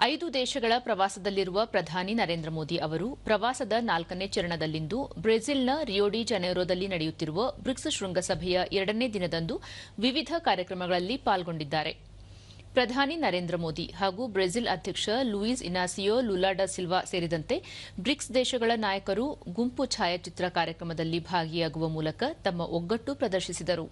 5 ದೇಶಗಳ ಪ್ರವಾಸದಲ್ಲಿರುವ ಪ್ರಧಾನಿ ನರೇಂದ್ರ ಮೋದಿ ಅವರು ಪ್ರವಾಸದ 4ನೇ ಚರಣದಲ್ಲಿಂದು ಬ್ರೆಜಿಲ್ನ ರಿಯೋ ಡಿ ಜನೈರೊದಲ್ಲಿ ನಡೆಯುತ್ತಿರುವ ಬ್ರಿಕ್ಸ್ ಶೃಂಗಸಭೆಯ 2ನೇ ದಿನದಂದು ವಿವಿಧ ಕಾರ್ಯಕ್ರಮಗಳಲ್ಲಿ ಪಾಲ್ಗೊಂಡಿದ್ದಾರೆ. ಪ್ರಧಾನಿ ನರೇಂದ್ರ ಮೋದಿ ಹಾಗೂ ಬ್ರೆಜಿಲ್ ಅಧ್ಯಕ್ಷ ಲೂಯಿಸ್ ಇನಾಸಿಯೋ ಲುಲಾ ಡ ಸಿಲ್ವಾ ಸೇರಿದಂತೆ ಬ್ರಿಕ್ಸ್ ದೇಶಗಳ ನಾಯಕರು ಗುಂಪು ಛಾಯಾಚಿತ್ರ ಕಾರ್ಯಕ್ರಮದಲ್ಲಿ ಭಾಗಿಯಾಗುವ ಮೂಲಕ ತಮ್ಮ ಒಗ್ಗಟ್ಟು ಪ್ರದರ್ಶಿಸಿದರು.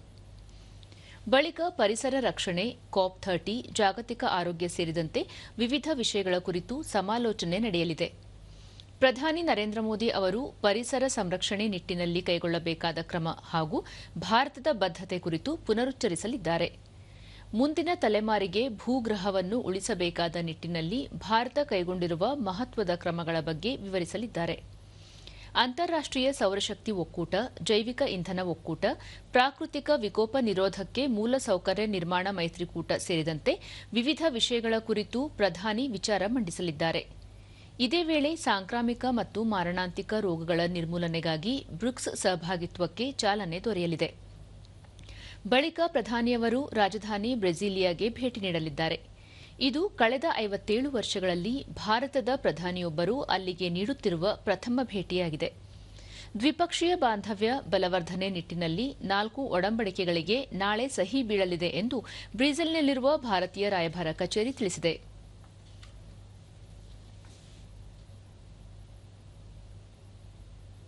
ಬಳಿಕ ಪರಿಸರ ರಕ್ಷಣೆ, ಕಾಪ್30, ಜಾಗತಿಕ ಆರೋಗ್ಯ ಸೇರಿದಂತೆ ವಿವಿಧ ವಿಷಯಗಳ ಕುರಿತು ಸಮಾಲೋಚನೆ ನಡೆಯಲಿದೆ. ಪ್ರಧಾನಿ ನರೇಂದ್ರ ಮೋದಿ ಅವರು ಪರಿಸರ ಸಂರಕ್ಷಣೆ ನಿಟ್ಟಿನಲ್ಲಿ ಕೈಗೊಳ್ಳಬೇಕಾದ ಕ್ರಮ ಹಾಗೂ ಭಾರತದ ಬದ್ಧತೆ ಕುರಿತು ಪುನರುಚ್ಚರಿಸಲಿದ್ದಾರೆ. ಮುಂದಿನ ತಲೆಮಾರಿಗೆ ಭೂಗ್ರಹವನ್ನು ಉಳಿಸಬೇಕಾದ ನಿಟ್ಟಿನಲ್ಲಿ ಭಾರತ ಕೈಗೊಂಡಿರುವ ಮಹತ್ವದ ಕ್ರಮಗಳ ಬಗ್ಗೆ ವಿವರಿಸಲಿದ್ದಾರೆ. ಅಂತಾರಾಷ್ಟೀಯ ಸೌರಶಕ್ತಿ ಒಕ್ಕೂಟ, ಜೈವಿಕ ಇಂಧನ ಒಕ್ಕೂಟ, ಪ್ರಾಕೃತಿಕ ವಿಕೋಪ ನಿರೋಧಕ್ಕೆ ಮೂಲಸೌಕರ್ಯ ನಿರ್ಮಾಣ ಮೈತ್ರಿಕೂಟ ಸೇರಿದಂತೆ ವಿವಿಧ ವಿಷಯಗಳ ಕುರಿತು ಪ್ರಧಾನಿ ವಿಚಾರ ಮಂಡಿಸಲಿದ್ದಾರೆ. ಇದೇ ವೇಳೆ ಸಾಂಕ್ರಾಮಿಕ ಮತ್ತು ಮಾರಣಾಂತಿಕ ರೋಗಗಳ ನಿರ್ಮೂಲನೆಗಾಗಿ ಬ್ರಿಕ್ಸ್ ಸಹಭಾಗಿತ್ವಕ್ಕೆ ಚಾಲನೆ ದೊರೆಯಲಿದೆ. ಬಳಿಕ ಪ್ರಧಾನಿಯವರು ರಾಜಧಾನಿ ಬ್ರೆಸಿಲಿಯಾಗೆ ಭೇಟಿ ನೀಡಲಿದ್ದಾರೆ. ಇದು ಕಳೆದ 57 ವರ್ಷಗಳಲ್ಲಿ ಭಾರತದ ಪ್ರಧಾನಿಯೊಬ್ಬರು ಅಲ್ಲಿಗೆ ನೀಡುತ್ತಿರುವ ಪ್ರಥಮ ಭೇಟಿಯಾಗಿದೆ. ದ್ವಿಪಕ್ಷೀಯ ಬಾಂಧವ್ಯ ಬಲವರ್ಧನೆ ನಿಟ್ಟಿನಲ್ಲಿ 4 ಒಡಂಬಡಿಕೆಗಳಿಗೆ ನಾಳೆ ಸಹಿ ಬೀಳಲಿದೆ ಎಂದು ಬ್ರೆಜಿಲ್ನಲ್ಲಿರುವ ಭಾರತೀಯ ರಾಯಭಾರ ಕಚೇರಿ ತಿಳಿಸಿದೆ.